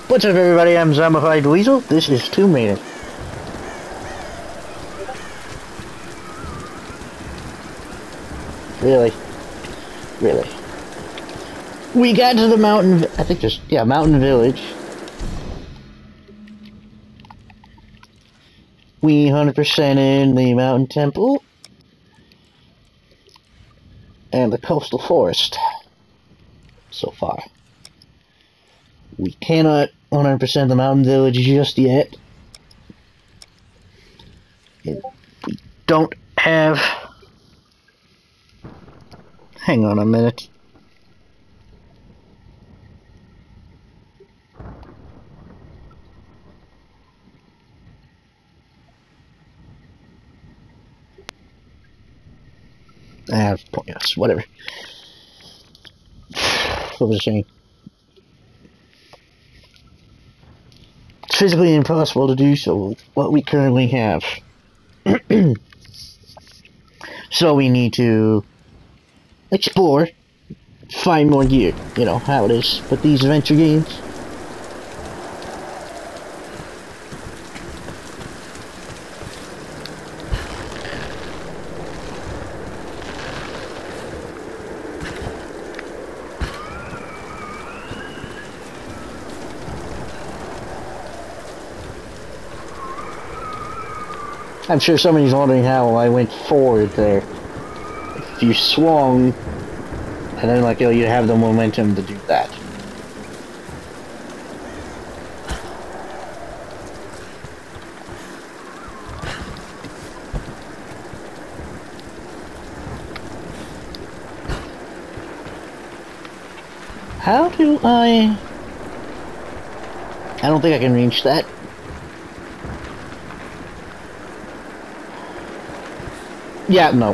What's up, everybody? I'm Zombified Weasel. This is 2 Minutes. Really? Really? We got to the mountain, I think just, yeah, mountain village. We 100% in the mountain temple. And the coastal forest. So far. We cannot 100% the mountain village just yet. We don't have... Hang on a minute. Yes, whatever. What was I saying? It's physically impossible to do so with what we currently have. So we need to explore, find more gear. You know how it is with these adventure games. I'm sure somebody's wondering how I went forward there. If you swung, and then like, you have the momentum to do that. How do I don't think I can reach that. Yeah, no.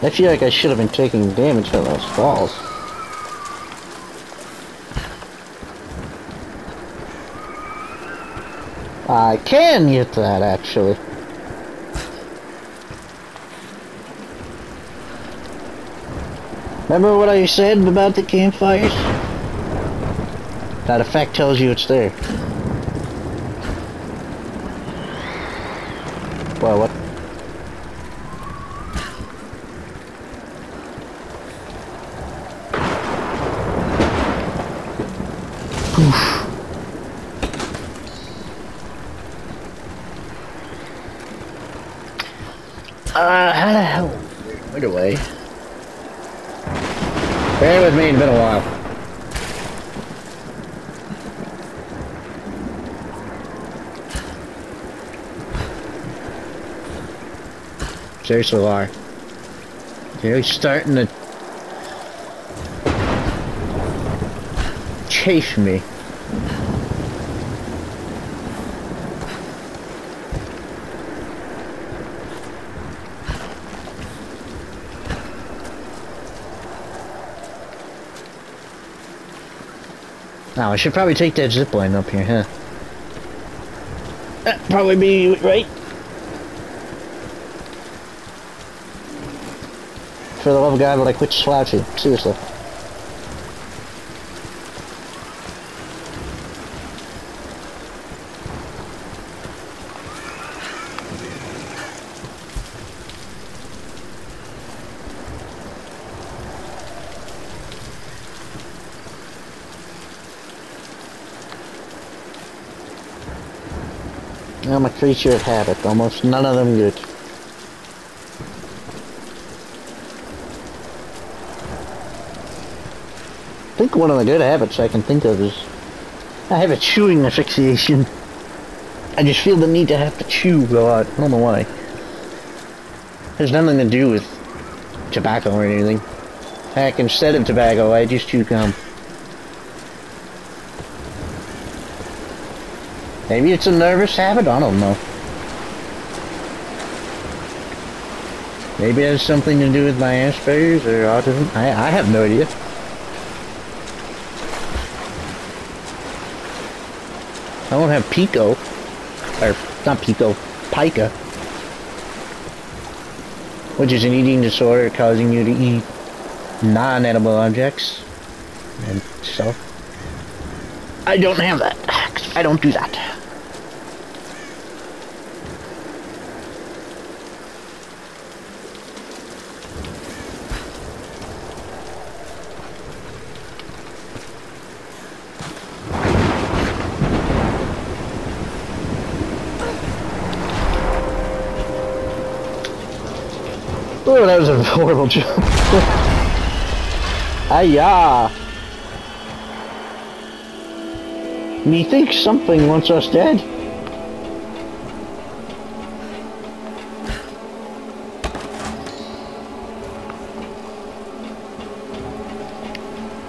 I feel like I should have been taking damage from those falls. I can get that, actually. Remember what I said about the campfires? That effect tells you it's there. Well, what? Oof. How the hell? Wait away. Bear with me, it's been a while. Seriously, Lara. You're starting to chase me. Now, I should probably take that zipline up here, huh? That'd probably be right. For the love of God, would I quit slouching? Seriously. I'm a creature of habit. Almost none of them good. I think one of the good habits I can think of is I have a chewing asphyxiation. I just feel the need to have to chew a lot. I don't know why. It has nothing to do with tobacco or anything. Heck, instead of tobacco, I just chew gum. Maybe it's a nervous habit, I don't know. Maybe it has something to do with my Asperger's or autism. I have no idea. I don't have pico. Or, not pico, pica. Which is an eating disorder causing you to eat non-edible objects and stuff. I don't have that. I don't do that. Oh, that was a horrible jump. Hiya! Methinks something wants us dead.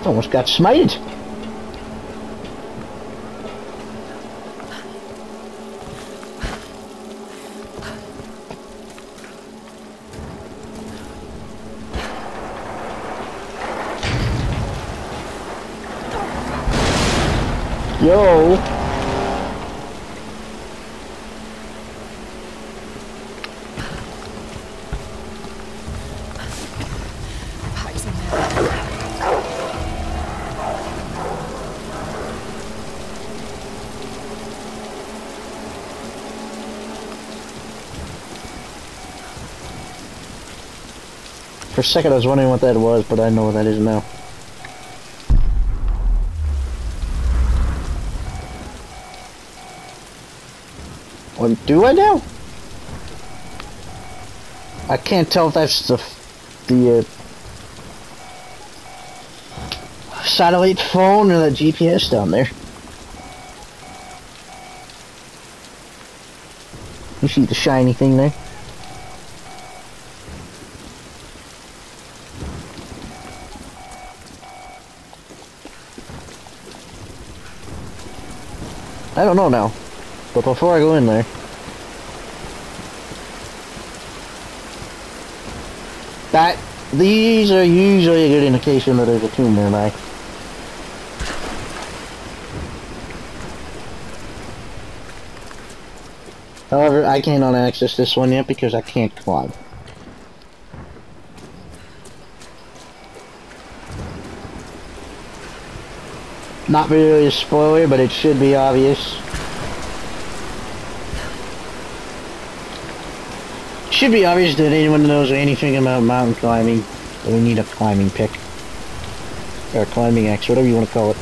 Almost got smited. Yo! For a second I was wondering what that was, but I know what that is now. What do I now? I can't tell if that's the satellite phone or the GPS down there. You see the shiny thing there? I don't know now. But before I go in there, these are usually a good indication that there's a tomb nearby. However, I cannot access this one yet because I can't climb. Not really a spoiler, but it should be obvious. Should be obvious that anyone knows anything about mountain climbing, that we need a climbing pick. Or a climbing axe, whatever you want to call it.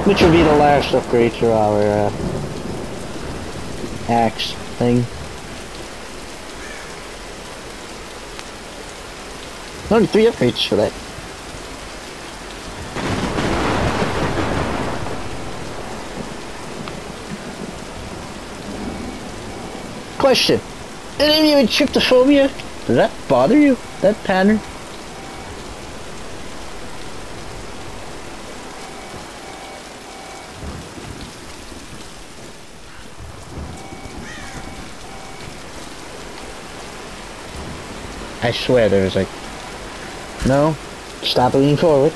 Which will be the last upgrade to our axe thing. Only 3 upgrades for that. Question. Any of you with tryptophobia? Does that bother you? That pattern? I swear there was like... No? Stop leaning forward.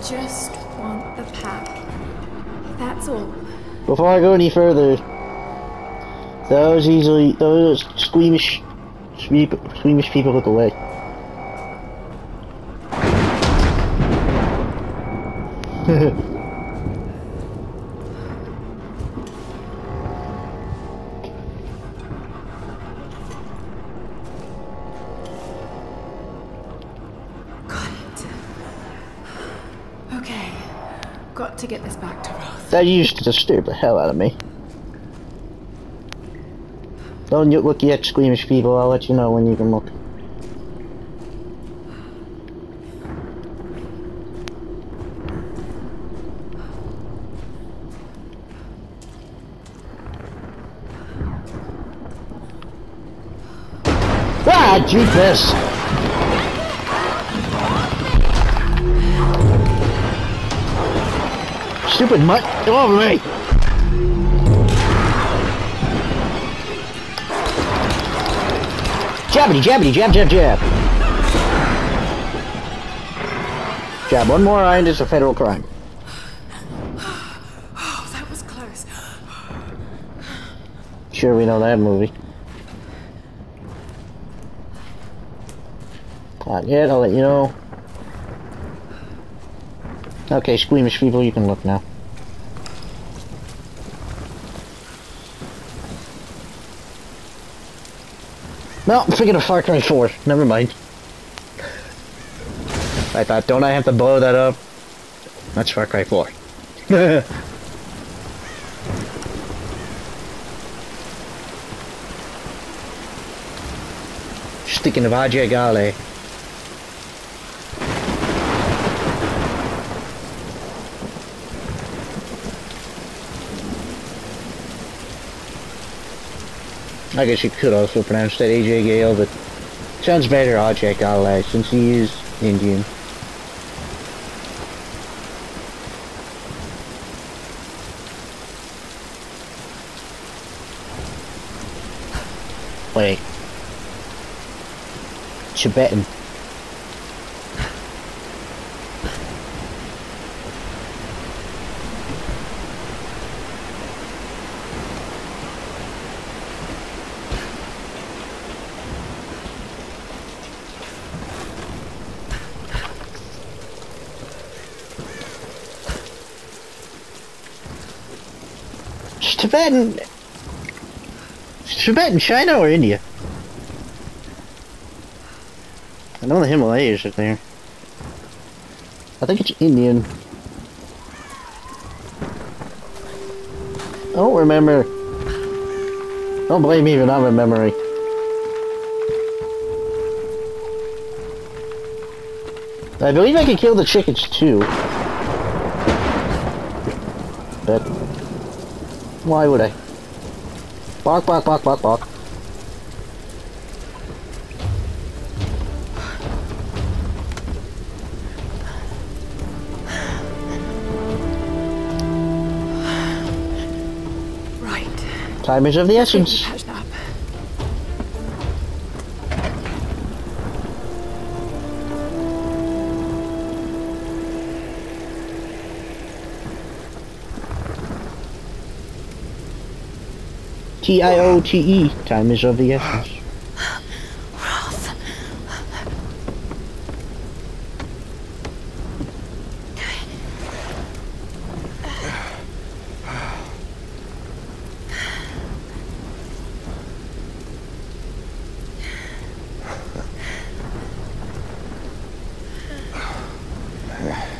Just want the pack. That's all. Before I go any further, those squeamish people look away. Got to get this back to Roth. That used to disturb the hell out of me. Don't you look yet, squeamish people. I'll let you know when you can look. Ah, jeepers! stupid mutt! Get over me! Jabbity, jabbity, jab, jab, jab. Jab one more and it's a federal crime. Oh, that was close. Sure, we know that movie. Not yet, I'll let you know. Okay, squeamish people, you can look now. No, I'm thinking of Far Cry 4. Never mind. I thought, don't I have to blow that up? That's Far Cry 4. Just thinking of Ajay Gale. I guess you could also pronounce that AJ Gale, but it sounds better Ajay Gale since he is Indian. Wait. Tibetan. Tibetan. Tibetan, China or India? I know the Himalayas are there. I think it's Indian. I don't remember. Don't blame me for not remembering. I believe I can kill the chickens too. But why would I? Bark, bark, bark, bark, bark. Right. Time is of the essence. Patched up. T-I-O-T-E. Time is of the essence. Roth.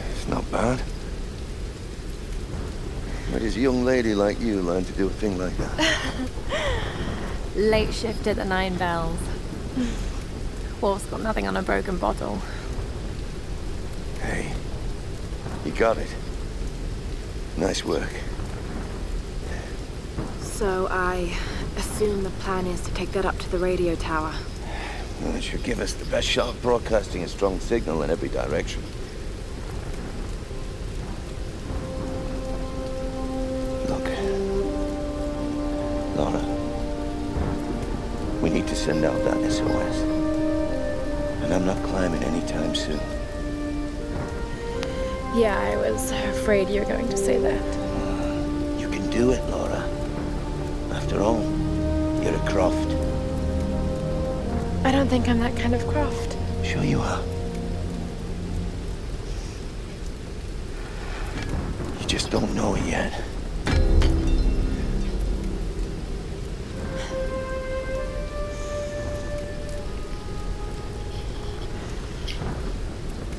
It's not bad. Where does a young lady like you learn to do a thing like that? Late shift at the 9 Bells. Wolf's got nothing on a broken bottle. Hey, you got it. Nice work. So I assume the plan is to take that up to the radio tower. Well, it should give us the best shot of broadcasting a strong signal in every direction. Look, Lara, we need to send out that SOS. And I'm not climbing anytime soon. Yeah, I was afraid you were going to say that. You can do it, Lara. After all, you're a Croft. I don't think I'm that kind of Croft. Sure you are. You just don't know it yet.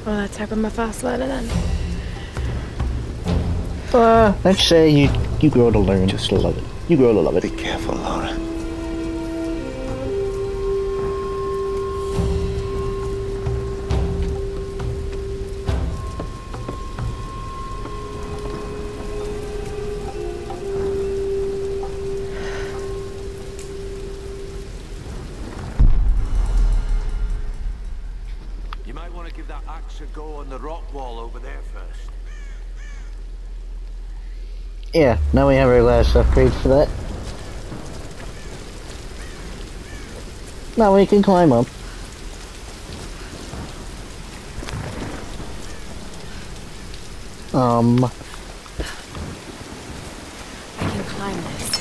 Well, let's hope I'm a fast learner then. Let's say you grow to learn. Just to love it. You grow to love it. Be careful, Lara. You might want to give that axe a go on the rock wall over there first. Yeah, now we have our last upgrade for that. Now we can climb up. I can climb this.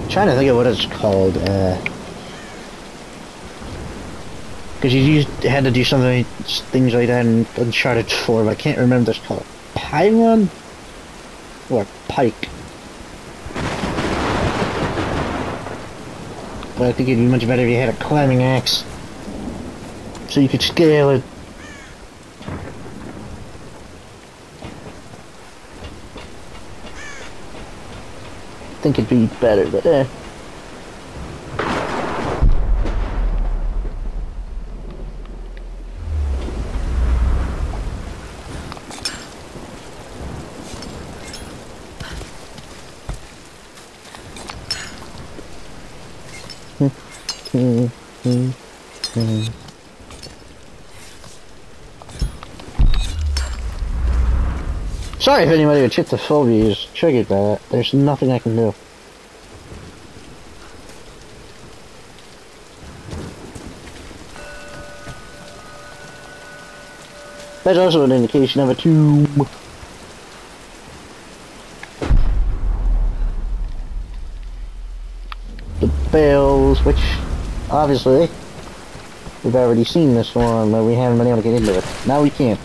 Trying to think of what it's called, because had to do something, things like that in Uncharted 4, but I can't remember what it's called. Pylon? Or pike? But I think it'd be much better if you had a climbing axe, so you could scale it. I think it'd be better, but Sorry if anybody with tryptophobia is triggered by that. There's nothing I can do. That's also an indication of a tomb. The bells, which obviously we've already seen this one, but we haven't been able to get into it. Now we can.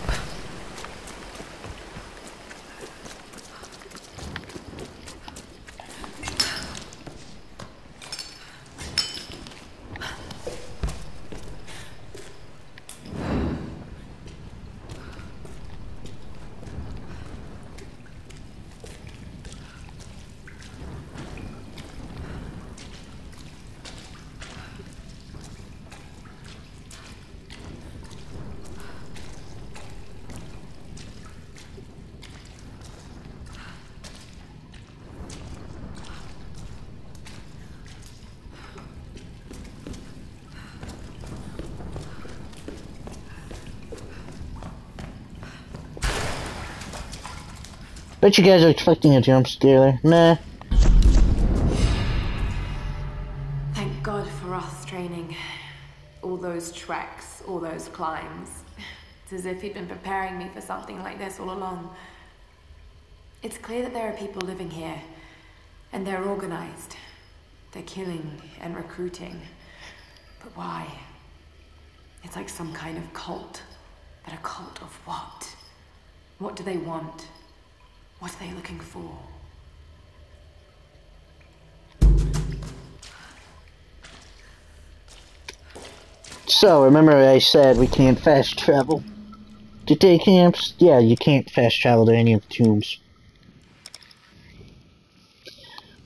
Bet you guys are expecting a jump scare there. Nah. Thank God for Roth's training. All those treks, all those climbs. It's as if he'd been preparing me for something like this all along. It's clear that there are people living here, and they're organized. They're killing and recruiting. But why? It's like some kind of cult. But a cult of what? What do they want? What are they looking for? So, remember I said we can't fast travel to day camps? Yeah, you can't fast travel to any of the tombs.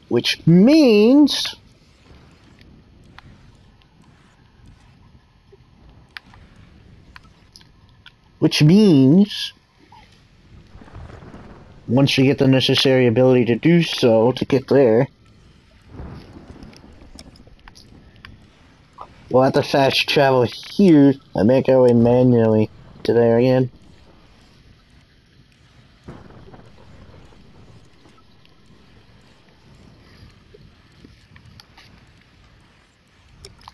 Which means... once you get the necessary ability to do so, to get there, we'll have to fast travel here and make our way manually to there again.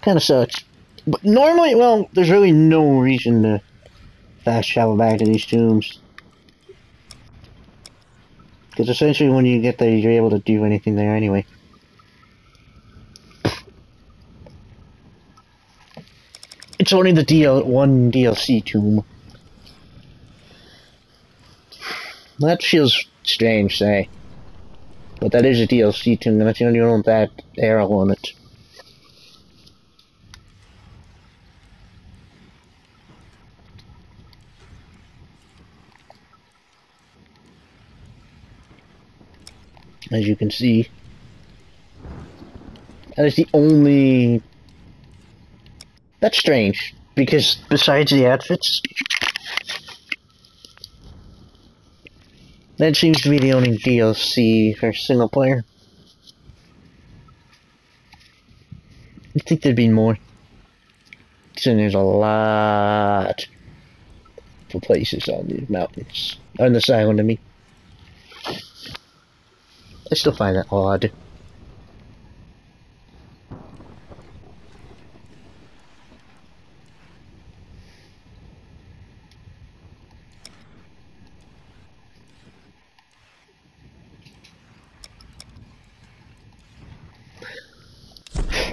Kinda sucks. But normally, well, there's really no reason to fast travel back to these tombs. Because essentially when you get there, you're able to do anything there anyway. It's only the one DLC tomb. That feels strange, say. But that is a DLC tomb, and that's the only one with that arrow on it. as you can see. That is the only... That's strange, because besides the outfits, that seems to be the only DLC for single player. I think there'd be more. So there's a lot of places on these mountains, on this island, I mean. I still find that odd.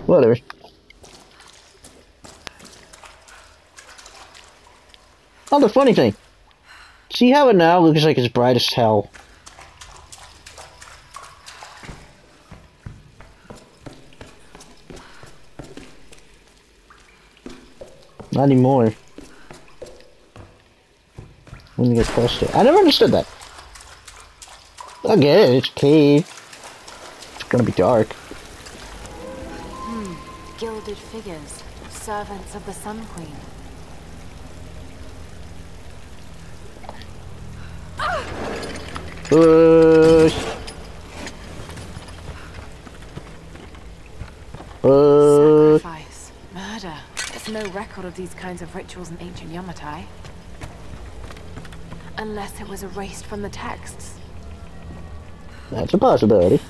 Whatever. Oh, the funny thing. See how it now looks like it's bright as hell? Not anymore. When you get close to it. I never understood that. I get it, it's a cave. It's gonna be dark. Gilded figures, servants of the Sun Queen. Push. Sacrifice, murder. There's no record of these kinds of rituals in ancient Yamatai. Unless it was erased from the texts. That's a possibility.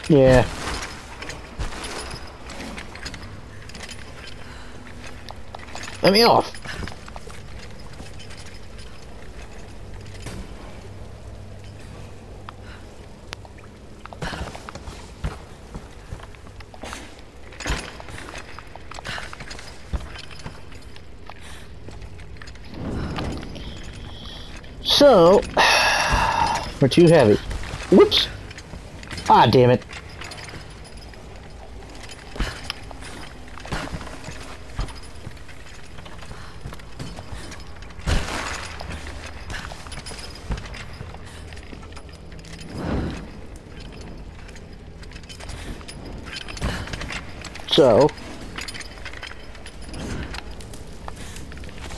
Yeah. Let me off. So, we're too heavy. Whoops. Ah, damn it. So,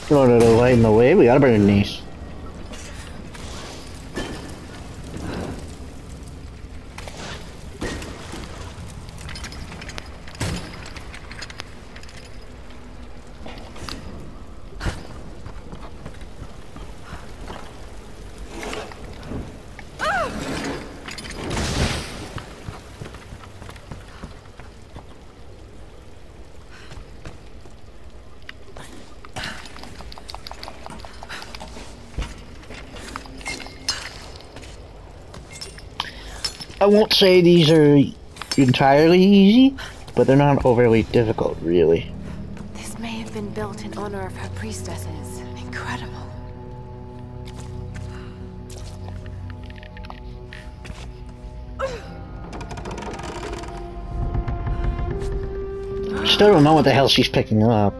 in order to lighten the way, we gotta burn these. I won't say these are entirely easy, but they're not overly difficult, really. This may have been built in honor of her priestesses. Incredible. Still don't know what the hell she's picking up.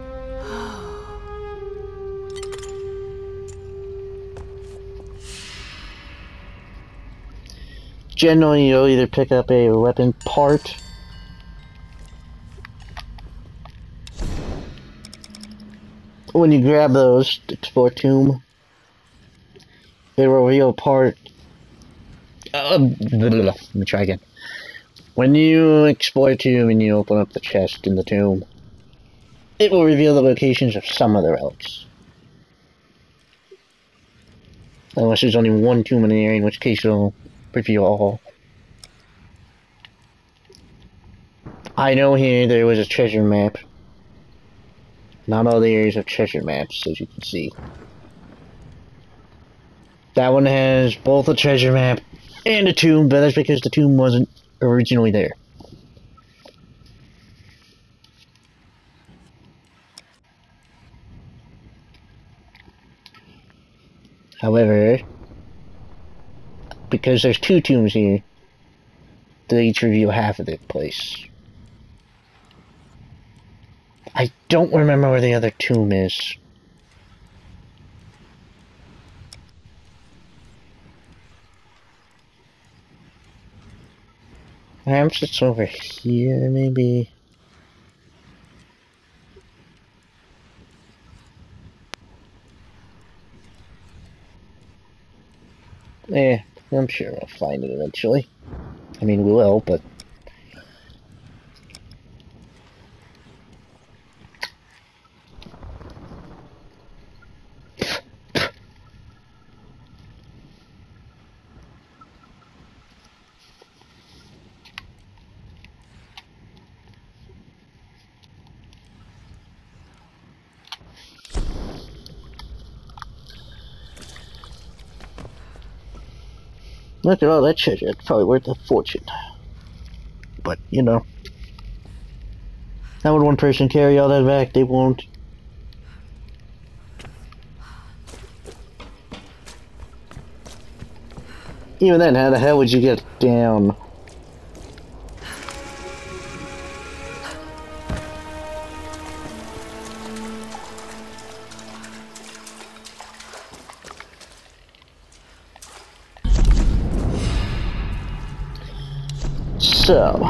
Generally, you'll either pick up a weapon part when you grab those, explore tomb, it will reveal part. Let me try again. When you explore tomb and you open up the chest in the tomb, it will reveal the locations of some of the relics. Unless there's only one tomb in the area, in which case it'll reveal all. I know here there was a treasure map. Not all the areas have treasure maps, as you can see. That one has both a treasure map and a tomb, but that's because the tomb wasn't originally there. However, because there's two tombs here, they each reveal half of the place. I don't remember where the other tomb is. Perhaps it's over here, maybe. Eh, I'm sure I'll find it eventually. I mean, we will, but... Look at all that treasure. It's probably worth a fortune. But, you know. How would one person carry all that back? They won't. Even then, how the hell would you get down? So...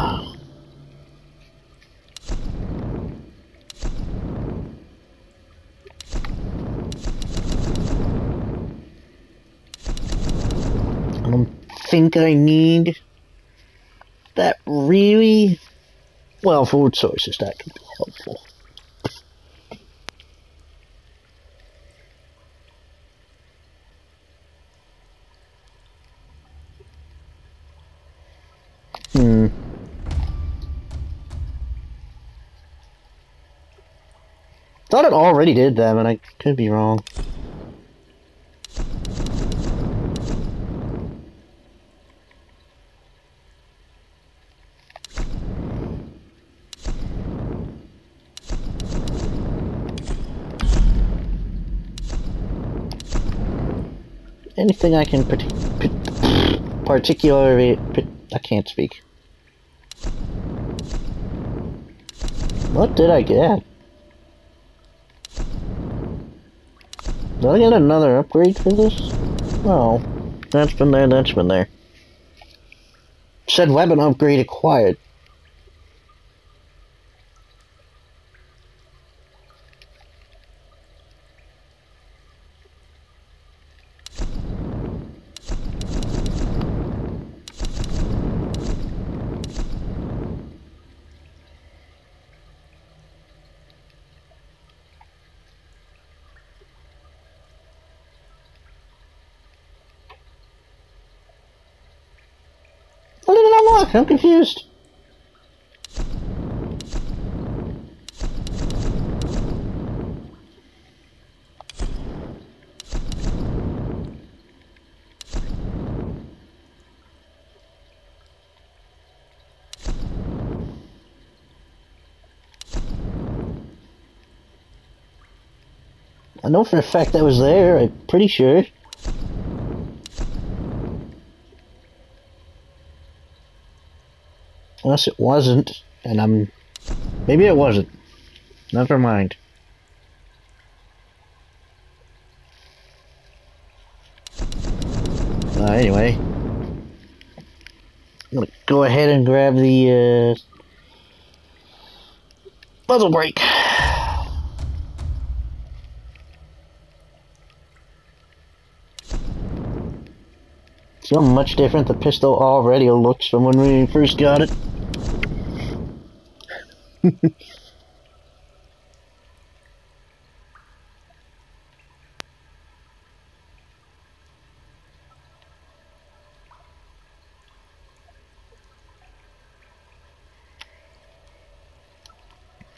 I don't think I need that really... Well, food sources, that could be helpful. Thought it already did that, but I could be wrong. Anything I can particularly... I can't speak. What did I get? Did I get another upgrade for this? Oh, that's been there, that's been there. Said weapon upgrade acquired. What did it unlock? I'm confused. I know for a fact that was there, I'm pretty sure. Unless it wasn't, and I'm... Maybe it wasn't. Never mind. Anyway. I'm gonna go ahead and grab the, puzzle break. So much different the pistol already looks from when we first got it.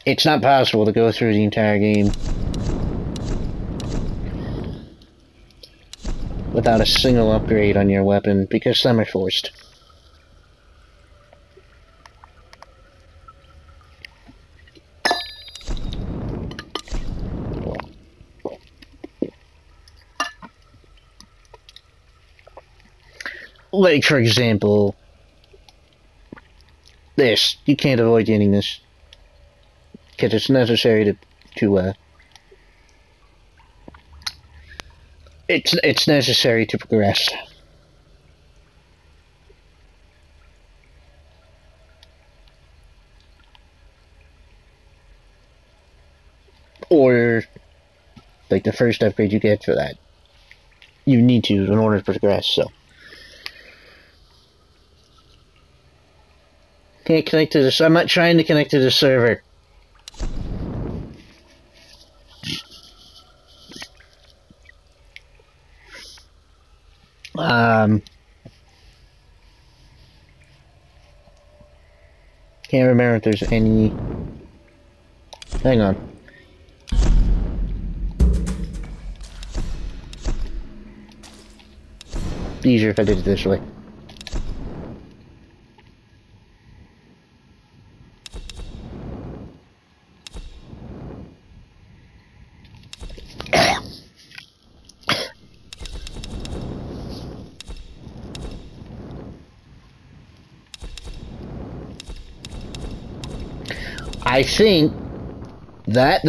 It's not possible to go through the entire game without a single upgrade on your weapon, because some are forced. Like, for example, this. You can't avoid getting this. Because it's necessary to it's necessary to progress. like the first upgrade you get for that. You need to in order to progress, so. Can't connect to this. I'm not trying to connect to the server. Can't remember if there's any. Hang on. Be easier if I did it this way. I think that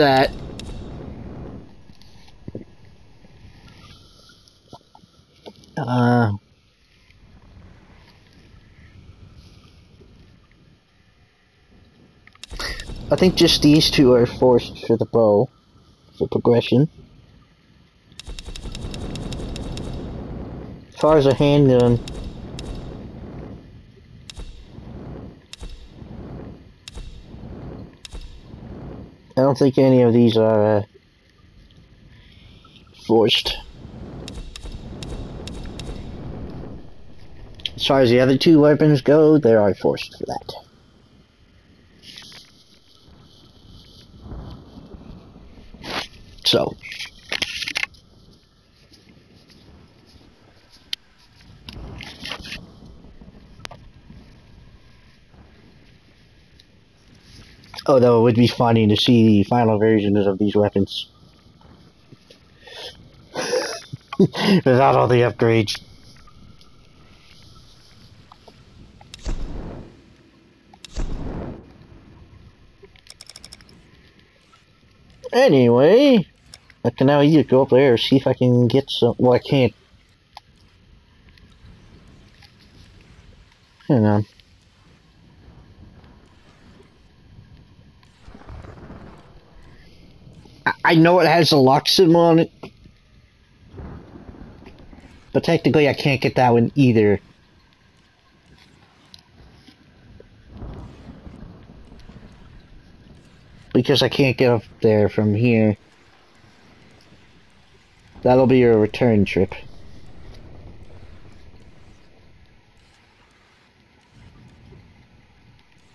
I think just these two are forced for the bow for progression. As far as a handgun, I don't think any of these are forced. As far as the other two weapons go, they are forced for that. So. Although it would be funny to see the final versions of these weapons. Without all the upgrades. Anyway, I can now either go up there or see if I can get some. Well, I can't. Hang on. I know it has a lock symbol on it, but technically I can't get that one either. Because I can't get up there from here. That'll be a return trip.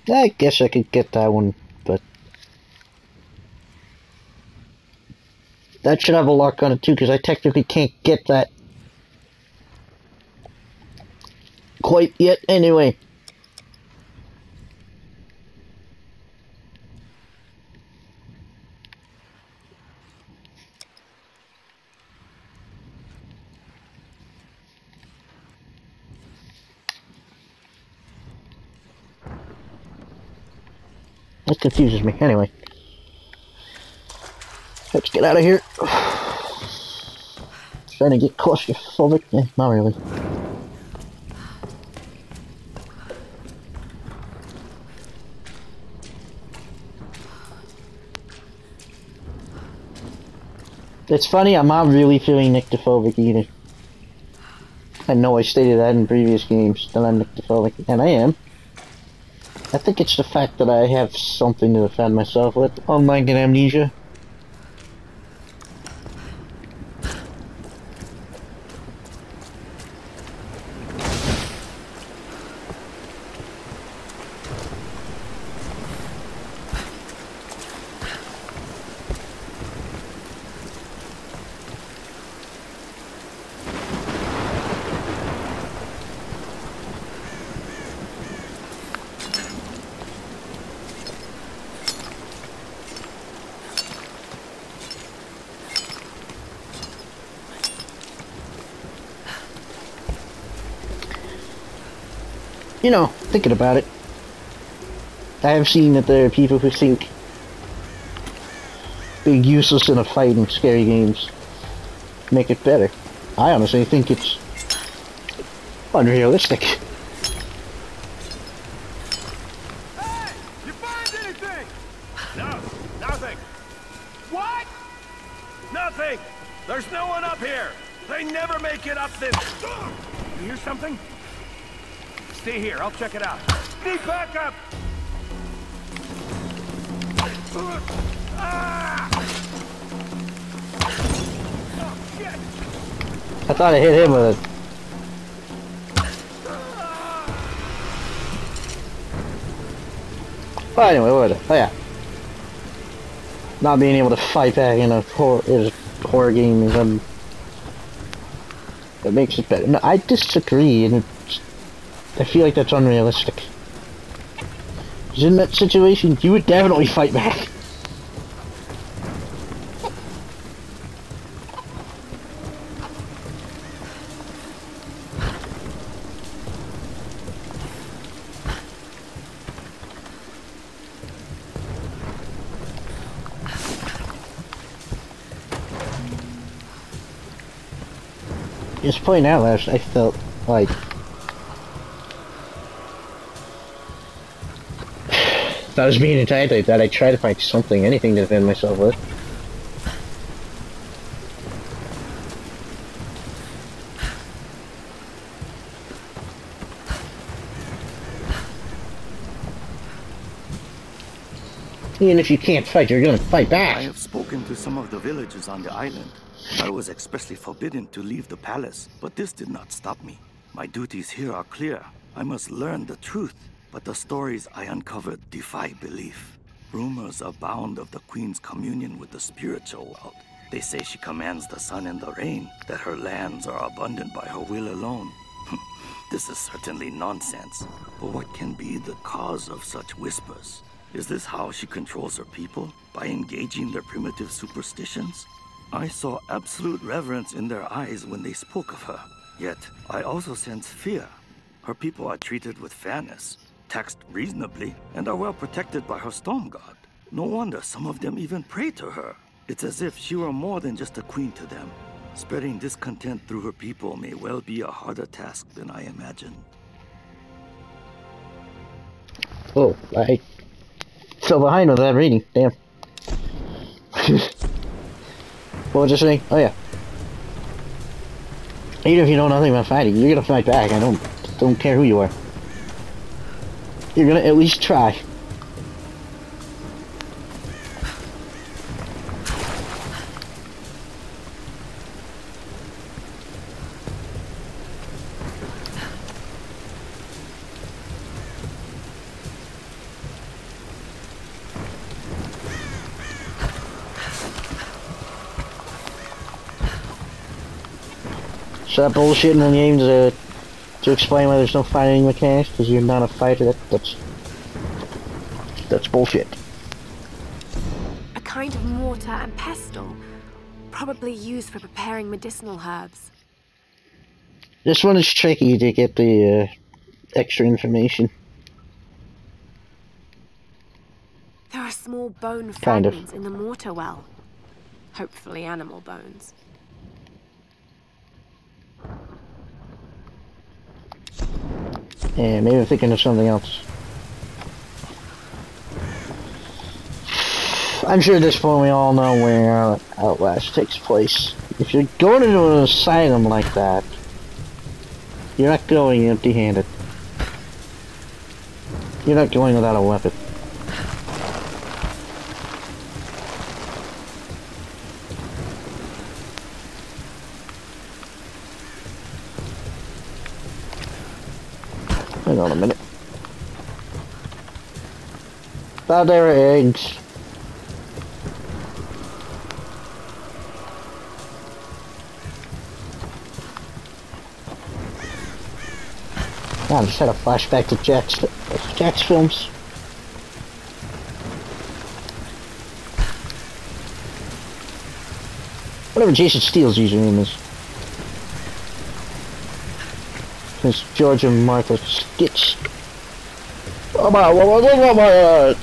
I guess I could get that one, but that should have a lock on it too, because I technically can't get that quite yet anyway. That confuses me. Anyway. Let's get out of here. Trying to get claustrophobic. Not really. It's funny, I'm not really feeling nyctophobic either. I know I stated that in previous games, that I'm nyctophobic, and I am. I think it's the fact that I have something to defend myself with, unlike an amnesia. You know, thinking about it, I have seen that there are people who think being useless in a fight in scary games make it better. I honestly think it's unrealistic. Hey! You find anything? No, nothing. What? Nothing. Hey! There's no one up here! They never make it up this... You hear something? Stay here, I'll check it out. Need backup! Ah! Oh, shit! I thought I hit him with it. Well, anyway, what was it? Oh yeah. Not being able to fight back in a horror game is it makes it better. No, I disagree, and I feel like that's unrealistic. Because in that situation, you would definitely fight back. Just pointing out, I felt like if I was being attacked like that, I'd try to find something, anything to defend myself with. Even if you can't fight, you're gonna fight back. I have spoken to some of the villagers on the island. I was expressly forbidden to leave the palace, but this did not stop me. My duties here are clear. I must learn the truth, but the stories I uncovered defy belief. Rumors abound of the Queen's communion with the spiritual world. They say she commands the sun and the rain, that her lands are abundant by her will alone. This is certainly nonsense, but what can be the cause of such whispers? Is this how she controls her people? By engaging their primitive superstitions? I saw absolute reverence in their eyes when they spoke of her. Yet, I also sense fear. Her people are treated with fairness, taxed reasonably, and are well protected by her storm god. No wonder some of them even pray to her. It's as if she were more than just a queen to them. Spreading discontent through her people may well be a harder task than I imagined. Oh, I fell behind with that reading. Damn. What was I saying? Oh yeah. Even if you know nothing about fighting, you're gonna fight back. I don't care who you are. You're gonna at least try. Stop bullshitting on games to explain why there's no fighting mechanics because you're not a fighter. That's bullshit. A kind of mortar and pestle, probably used for preparing medicinal herbs. This one is tricky to get the extra information. There are small bone Kind of. fragments in the mortar well. Hopefully animal bones. Yeah, maybe I'm thinking of something else. I'm sure at this point we all know where Outlast takes place. If you're going into an asylum like that, you're not going empty-handed. You're not going without a weapon. Hang on a minute. Thought they were eggs. I just had a flashback to Jack's films. Whatever Jason Steele's username is. It's George and Martha Skitch. Oh my God.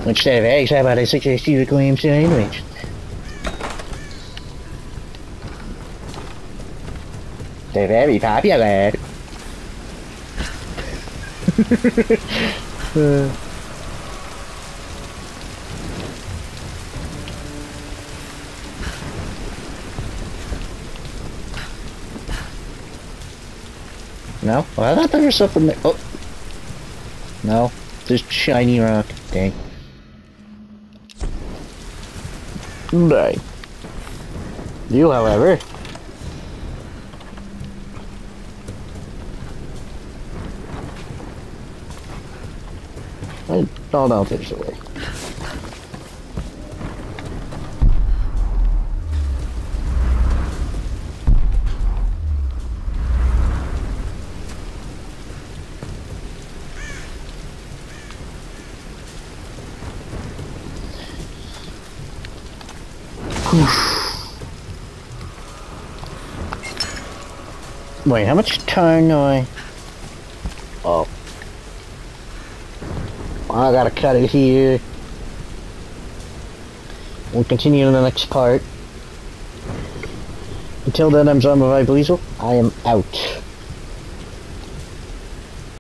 Instead of eggs, how about I suggest you go into sandwich? They're very popular. No? Well, I thought there was something there. Oh! No. Just shiny rock. Dang. Right. You, however... Oh no, there's a way. Wait, how much time do I... Oh. I gotta cut it here. We'll continue in the next part. Until then, I'm Zombie Weasel. I am out.